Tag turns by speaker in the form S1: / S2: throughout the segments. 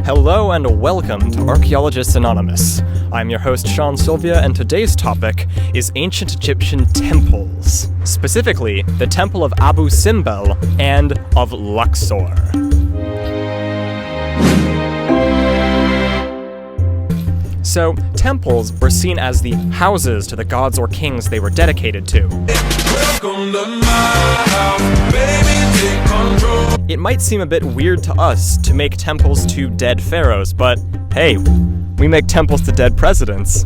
S1: Hello and welcome to Archaeologists Anonymous. I'm your host Sean Silvia, and today's topic is ancient Egyptian temples. Specifically, the temple of Abu Simbel and of Luxor. So, temples were seen as the houses to the gods or kings they were dedicated to. Welcome to my house, baby, take control. It might seem a bit weird to us to make temples to dead pharaohs, but hey, we make temples to dead presidents.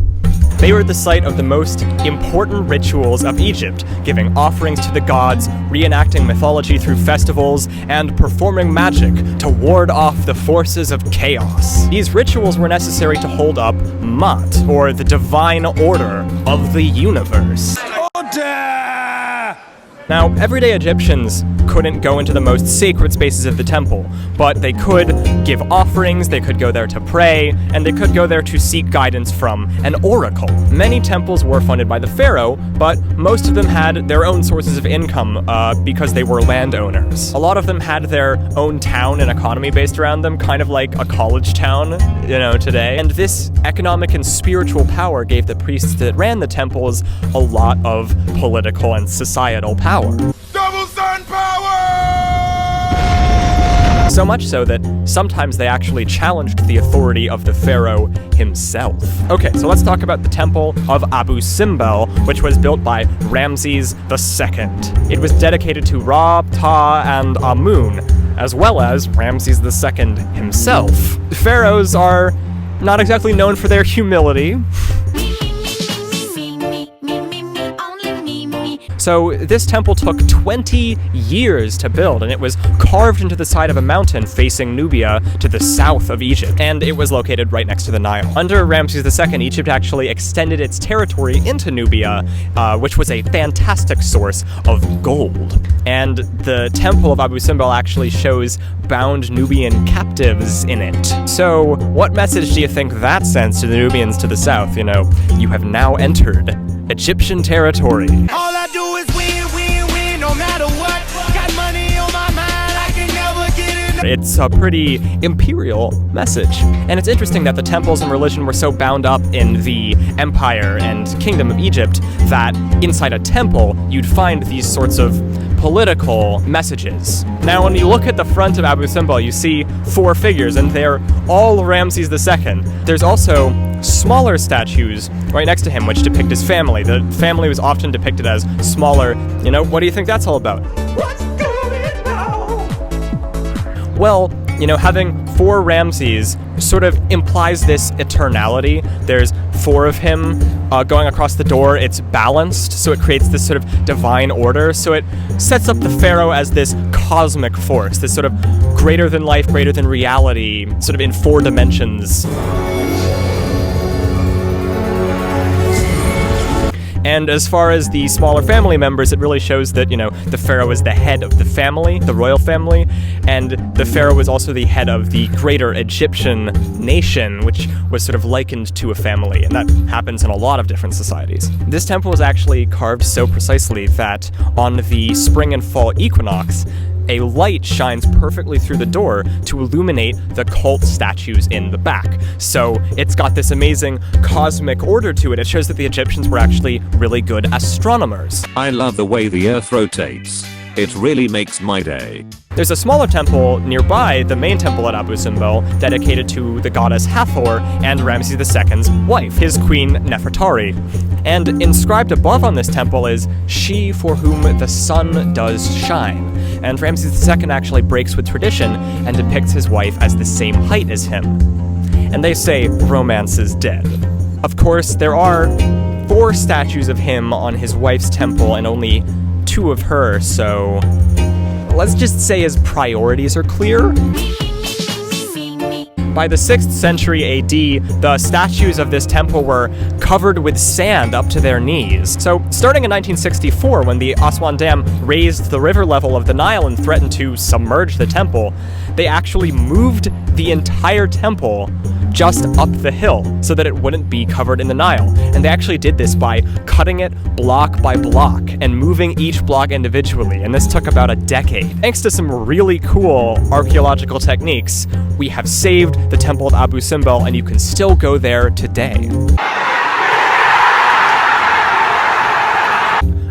S1: They were the site of the most important rituals of Egypt, giving offerings to the gods, reenacting mythology through festivals, and performing magic to ward off the forces of chaos. These rituals were necessary to hold up Ma'at, or the divine order of the universe. Now, everyday Egyptians couldn't go into the most sacred spaces of the temple, but they could give offerings, they could go there to pray, and they could go there to seek guidance from an oracle. Many temples were funded by the pharaoh, but most of them had their own sources of income because they were landowners. A lot of them had their own town and economy based around them, kind of like a college town, today. And this economic and spiritual power gave the priests that ran the temples a lot of political and societal power.
S2: Double sun power!
S1: So much so that sometimes they actually challenged the authority of the pharaoh himself. Okay, so let's talk about the temple of Abu Simbel, which was built by Ramses II. It was dedicated to Ra, Ptah, and Amun, as well as Ramses II himself. Pharaohs are not exactly known for their humility. So this temple took 20 years to build, and it was carved into the side of a mountain facing Nubia to the south of Egypt, and it was located right next to the Nile. Under Ramses II, Egypt actually extended its territory into Nubia, which was a fantastic source of gold. And the temple of Abu Simbel actually shows bound Nubian captives in it. So what message do you think that sends to the Nubians to the south? You have now entered Egyptian territory.
S2: All I do is win, win, win, no matter what. Got money on my mind, I can never get enough.
S1: It's a pretty imperial message. And it's interesting that the temples and religion were so bound up in the empire and kingdom of Egypt that inside a temple, you'd find these sorts of political messages. Now, when you look at the front of Abu Simbel, you see four figures, and they're all Ramses II. There's also smaller statues right next to him, which depict his family. The family was often depicted as smaller. What do you think that's all about?
S2: What's going on?
S1: Well, having four Ramses sort of implies this eternality. There's four of him going across the door. It's balanced, so it creates this sort of divine order. So it sets up the pharaoh as this cosmic force, this sort of greater than life, greater than reality, sort of in four dimensions. And as far as the smaller family members, it really shows that, the pharaoh is the head of the family, the royal family, and the pharaoh was also the head of the greater Egyptian nation, which was sort of likened to a family, and that happens in a lot of different societies. This temple was actually carved so precisely that on the spring and fall equinox, a light shines perfectly through the door to illuminate the cult statues in the back. So it's got this amazing cosmic order to it. It shows that the Egyptians were actually really good astronomers.
S3: I love the way the earth rotates. It really makes my day.
S1: There's a smaller temple nearby, the main temple at Abu Simbel, dedicated to the goddess Hathor and Ramses II's wife, his queen Nefertari. And inscribed above on this temple is, "She for whom the sun does shine." And Ramses II actually breaks with tradition and depicts his wife as the same height as him. And they say romance is dead. Of course, there are 4 statues of him on his wife's temple and only 2 of her, so let's just say his priorities are clear. By the 6th century AD, the statues of this temple were covered with sand up to their knees. So, starting in 1964, when the Aswan Dam raised the river level of the Nile and threatened to submerge the temple, they actually moved the entire temple just up the hill so that it wouldn't be covered in the Nile. And they actually did this by cutting it block by block and moving each block individually, and this took about a decade. Thanks to some really cool archaeological techniques, we have saved the Temple of Abu Simbel, and you can still go there today.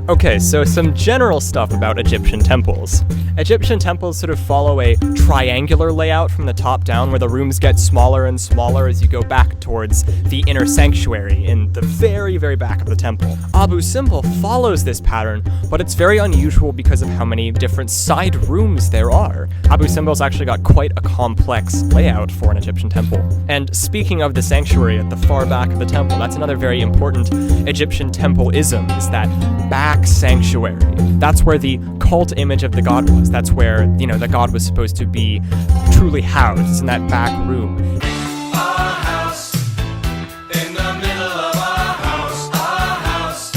S1: Okay, so some general stuff about Egyptian temples. Egyptian temples sort of follow a triangular layout from the top down, where the rooms get smaller and smaller as you go back towards the inner sanctuary in the very, very back of the temple. Abu Simbel follows this pattern, but it's very unusual because of how many different side rooms there are. Abu Simbel's actually got quite a complex layout for an Egyptian temple. And speaking of the sanctuary at the far back of the temple, that's another very important Egyptian temple-ism, is that back sanctuary. That's where the cult image of the god was. That's where, the god was supposed to be truly housed. It's in that back room.
S2: Our house, in the middle of our house. Our house,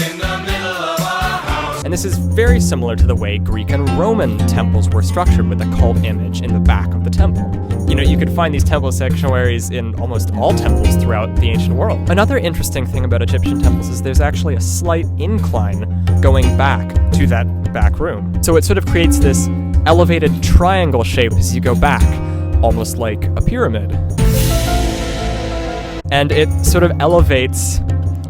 S2: in the middle of our house.
S1: And this is very similar to the way Greek and Roman temples were structured, with a cult image in the back of the temple. You could find these temple sanctuaries in almost all temples throughout the ancient world. Another interesting thing about Egyptian temples is there's actually a slight incline going back to that back room. So it sort of creates this elevated triangle shape as you go back, almost like a pyramid. And it sort of elevates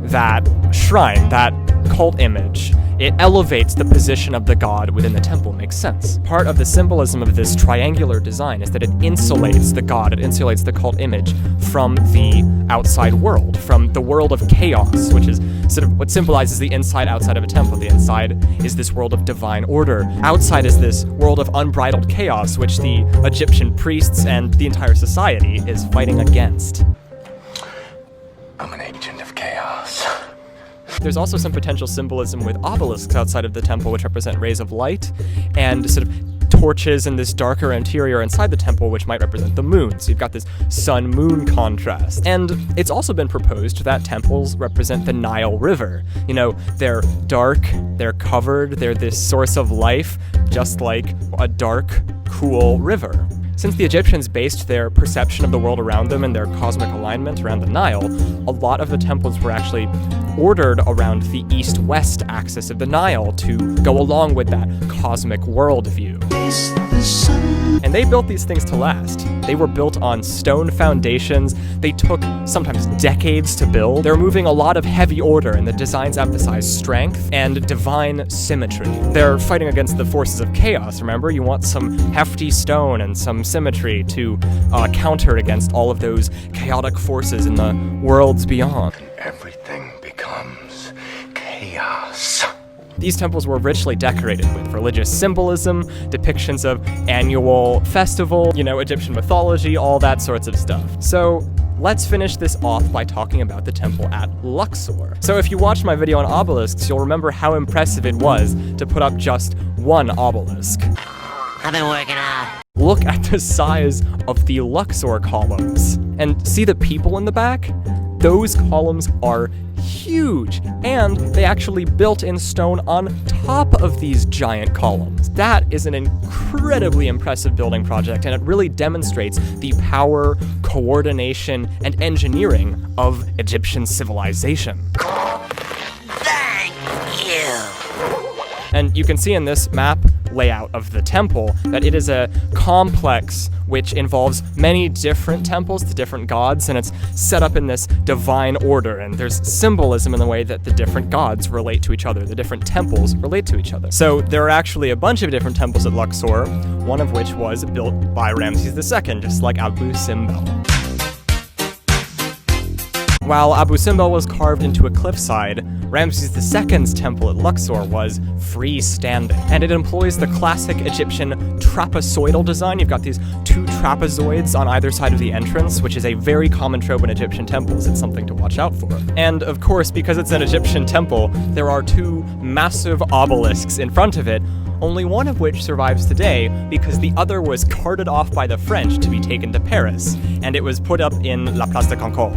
S1: that shrine, that cult image. It elevates the position of the god within the temple. Makes sense. Part of the symbolism of this triangular design is that it insulates the god, it insulates the cult image from the outside world, from the world of chaos, which is sort of what symbolizes the inside-outside of a temple. The inside is this world of divine order. Outside is this world of unbridled chaos, which the Egyptian priests and the entire society is fighting against.
S2: I'm an agent of chaos.
S1: There's also some potential symbolism with obelisks outside of the temple, which represent rays of light, and sort of torches in this darker interior inside the temple, which might represent the moon. So you've got this sun-moon contrast. And it's also been proposed that temples represent the Nile River. They're dark, they're covered, they're this source of life, just like a dark, cool river. Since the Egyptians based their perception of the world around them and their cosmic alignment around the Nile, a lot of the temples were actually ordered around the east-west axis of the Nile to go along with that cosmic worldview. And they built these things to last. They were built on stone foundations. They took sometimes decades to build. They're moving a lot of heavy order, and the designs emphasize strength and divine symmetry. They're fighting against the forces of chaos, remember? You want some hefty stone and some symmetry to counter against all of those chaotic forces in the worlds beyond.
S2: Everything becomes chaos.
S1: These temples were richly decorated with religious symbolism, depictions of annual festival, Egyptian mythology, all that sorts of stuff. So let's finish this off by talking about the temple at Luxor. So if you watched my video on obelisks, you'll remember how impressive it was to put up just one obelisk.
S4: I've been working out.
S1: Look at the size of the Luxor columns. And see the people in the back? Those columns are huge, and they actually built in stone on top of these giant columns. That is an incredibly impressive building project, and it really demonstrates the power, coordination, and engineering of Egyptian civilization.
S4: Thank you.
S1: And you can see in this map layout of the temple that it is a complex which involves many different temples to different gods, and it's set up in this divine order, and there's symbolism in the way that the different gods relate to each other, the different temples relate to each other. So there are actually a bunch of different temples at Luxor, one of which was built by Ramses II, just like Abu Simbel. While Abu Simbel was carved into a cliffside, Ramses II's temple at Luxor was freestanding, and it employs the classic Egyptian trapezoidal design. You've got these two trapezoids on either side of the entrance, which is a very common trope in Egyptian temples. It's something to watch out for. And of course, because it's an Egyptian temple, there are two massive obelisks in front of it, only one of which survives today because the other was carted off by the French to be taken to Paris, and it was put up in La Place de Concorde.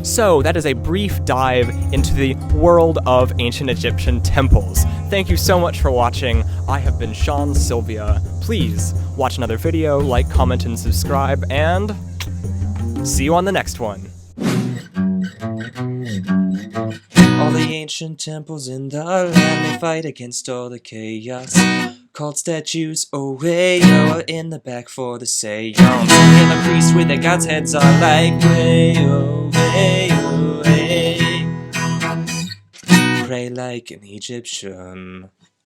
S1: So that is a brief dive into the world of ancient Egyptian temples. Thank you so much for watching. I have been Sean Silvia. Please watch another video, like, comment, and subscribe, and see you on the next one.
S5: All the ancient temples in the land, they fight against all the chaos. Called statues, oh hey yo, are in the back for the say and the priests with their gods' heads are like way oh hey oh hey. Pray like an Egyptian.